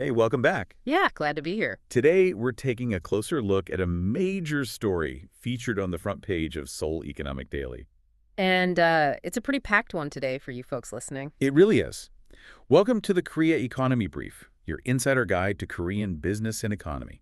Hey, welcome back. Yeah, glad to be here. Today, we're taking a closer look at a major story featured on the front page of Seoul Economic Daily. And it's a pretty packed one today for you folks listening. It really is. Welcome to the Korea Economy Brief, your insider guide to Korean business and economy.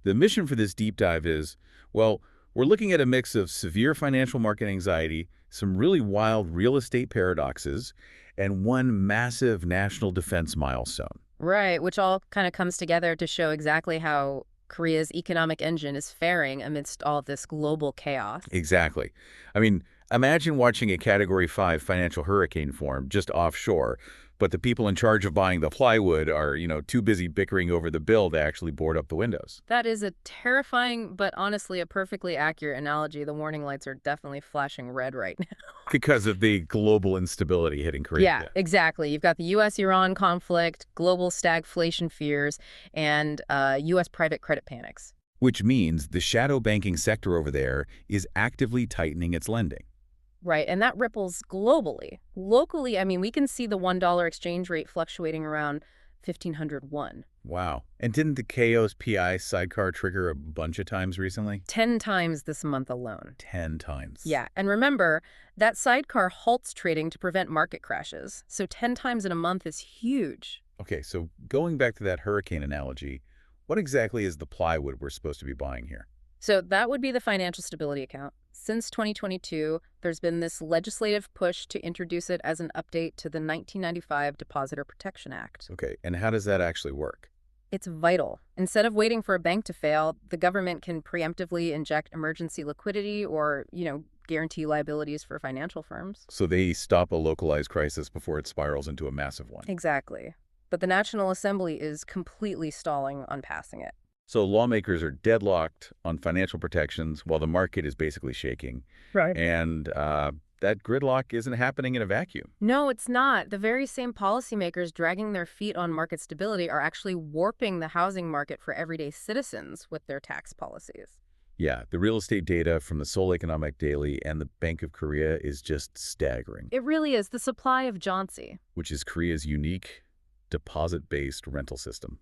The mission for this deep dive is, well, we're looking at a mix of severe financial market anxiety, some really wild real estate paradoxes, and one massive national defense milestone. Right, which all kind of comes together to show exactly how Korea's economic engine is faring amidst all of this global chaos. Exactly. I mean, imagine watching a Category 5 financial hurricane form just offshore, but the people in charge of buying the plywood are, too busy bickering over the bill to actually board up the windows. That is a terrifying, but honestly a perfectly accurate analogy. The warning lights are definitely flashing red right now. Because of the global instability hitting Korea. Yeah, exactly. You've got the U.S.-Iran conflict, global stagflation fears, and U.S. private credit panics. Which means the shadow banking sector over there is actively tightening its lending. Right, and that ripples globally. Locally, I mean, we can see the $1 exchange rate fluctuating around 1,501. Wow. And didn't the KO's PI sidecar trigger a bunch of times recently? 10 times this month alone. 10 times. Yeah, and remember, that sidecar halts trading to prevent market crashes. So 10 times in a month is huge. Okay, so going back to that hurricane analogy, what exactly is the plywood we're supposed to be buying here? So that would be the financial stability account. Since 2022, there's been this legislative push to introduce it as an update to the 1995 Depositor Protection Act. Okay, and how does that actually work? It's vital. Instead of waiting for a bank to fail, the government can preemptively inject emergency liquidity or, guarantee liabilities for financial firms. So they stop a localized crisis before it spirals into a massive one. Exactly. But the National Assembly is completely stalling on passing it. So lawmakers are deadlocked on financial protections while the market is basically shaking. Right. And that gridlock isn't happening in a vacuum. No, it's not. The very same policymakers dragging their feet on market stability are actually warping the housing market for everyday citizens with their tax policies. Yeah, the real estate data from the Seoul Economic Daily and the Bank of Korea is just staggering. It really is. The supply of Jeonse, which is Korea's unique deposit-based rental system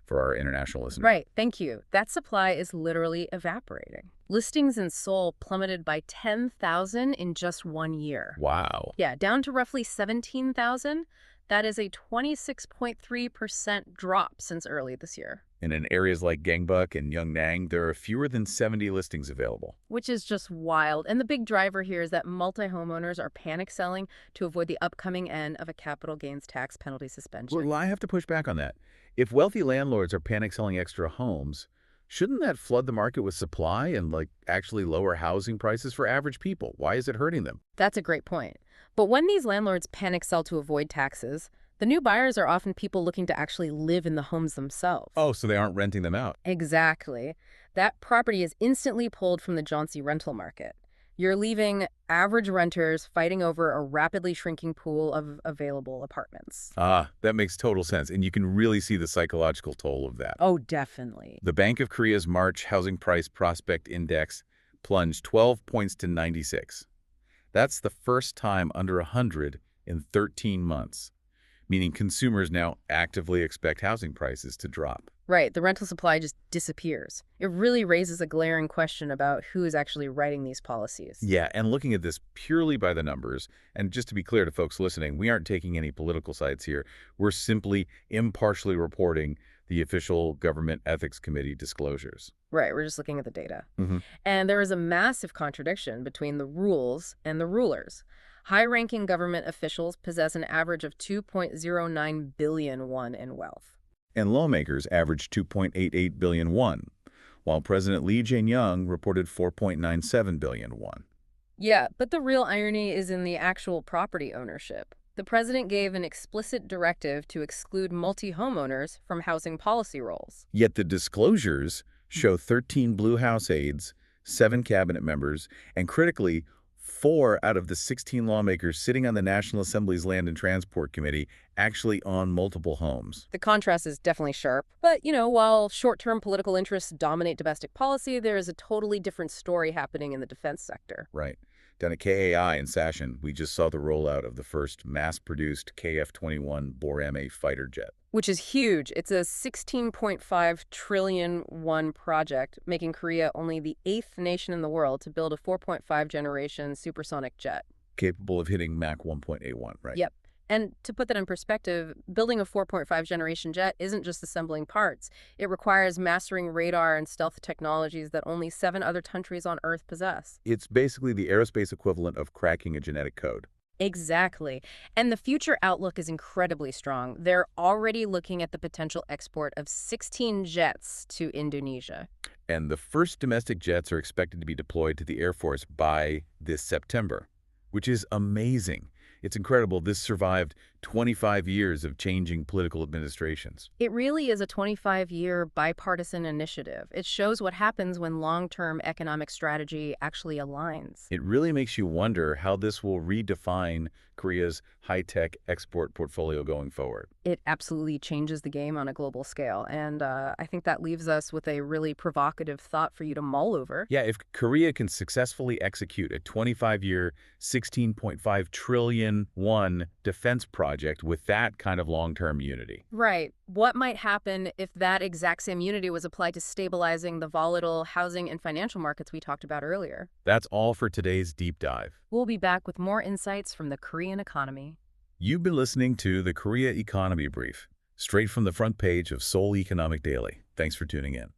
for our international listeners. Right, thank you. That supply is literally evaporating. Listings in Seoul plummeted by 10,000 in just 1 year. Wow. Yeah, down to roughly 17,000. That is a 26.3% drop since early this year. And in areas like Gangbuk and Yeongnam, there are fewer than 70 listings available. Which is just wild. And the big driver here is that multi-homeowners are panic selling to avoid the upcoming end of a capital gains tax penalty suspension. Well, I have to push back on that. If wealthy landlords are panic selling extra homes, shouldn't that flood the market with supply and actually lower housing prices for average people? Why is it hurting them? That's a great point. But when these landlords panic sell to avoid taxes, the new buyers are often people looking to actually live in the homes themselves. Oh, so they aren't renting them out. Exactly. That property is instantly pulled from the Jeonse rental market. You're leaving average renters fighting over a rapidly shrinking pool of available apartments. Ah, that makes total sense. And you can really see the psychological toll of that. Oh, definitely. The Bank of Korea's March Housing Price Prospect Index plunged 12 points to 96. That's the first time under 100 in 13 months, meaning consumers now actively expect housing prices to drop. Right, the rental supply just disappears. It really raises a glaring question about who is actually writing these policies. Yeah, and looking at this purely by the numbers, and just to be clear to folks listening, we aren't taking any political sides here. We're simply impartially reporting the official Government Ethics Committee disclosures. Right, we're just looking at the data. Mm-hmm. And there is a massive contradiction between the rules and the rulers. High-ranking government officials possess an average of 2.09 billion won in wealth. And lawmakers averaged 2.88 billion won, while President Lee Jae-myung reported 4.97 billion won. Yeah, but the real irony is in the actual property ownership. The president gave an explicit directive to exclude multi-homeowners from housing policy roles. Yet the disclosures show 13 Blue House aides, 7 cabinet members, and critically, 4 out of the 16 lawmakers sitting on the National Assembly's Land and Transport Committee actually own multiple homes. The contrast is definitely sharp. But, while short-term political interests dominate domestic policy, there is a totally different story happening in the defense sector. Right. Down at KAI in Sashin, we just saw the rollout of the first mass-produced KF-21 Borame fighter jet. Which is huge. It's a 16.5 trillion won project, making Korea only the 8th nation in the world to build a 4.5 generation supersonic jet. Capable of hitting Mach 1.81, right? Yep. And to put that in perspective, building a 4.5 generation jet isn't just assembling parts. It requires mastering radar and stealth technologies that only 7 other countries on Earth possess. It's basically the aerospace equivalent of cracking a genetic code. Exactly. And the future outlook is incredibly strong. They're already looking at the potential export of 16 jets to Indonesia. And the first domestic jets are expected to be deployed to the Air Force by this September, which is amazing. It's incredible this survived 25 years of changing political administrations. It really is a 25-year bipartisan initiative. It shows what happens when long-term economic strategy actually aligns. It really makes you wonder how this will redefine Korea's high-tech export portfolio going forward. It absolutely changes the game on a global scale, and I think that leaves us with a really provocative thought for you to mull over. Yeah, if Korea can successfully execute a 25-year, 16.5 trillion won defense project with that kind of long-term unity. Right. What might happen if that exact same unity was applied to stabilizing the volatile housing and financial markets we talked about earlier? That's all for today's deep dive. We'll be back with more insights from the Korean economy. You've been listening to the Korea Economy Brief, straight from the front page of Seoul Economic Daily. Thanks for tuning in.